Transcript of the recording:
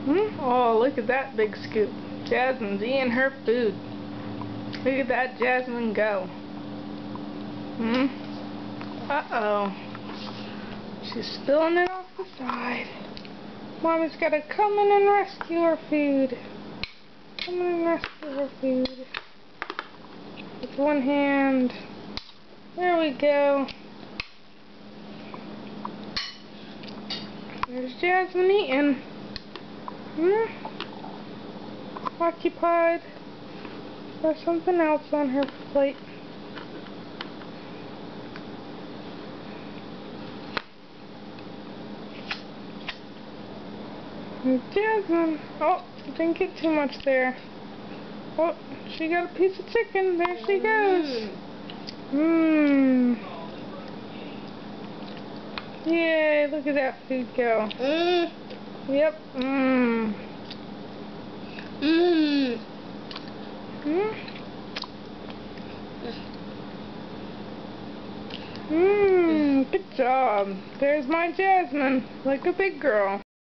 Hmm? Oh, look at that big scoop. Jasmine's eating her food. Look at that Jasmine go. Hmm? Uh-oh. She's spilling it off the side. Mommy's gotta come in and rescue her food. Come in and rescue her food. With one hand. There we go. There's Jasmine eating. Occupied with something else on her plate. And Jasmine. Oh, didn't get too much there. Oh, she got a piece of chicken. There she goes. Mmm. Yay, look at that food go. Yep. Mmm. Good job. There's my Jasmine, like a big girl.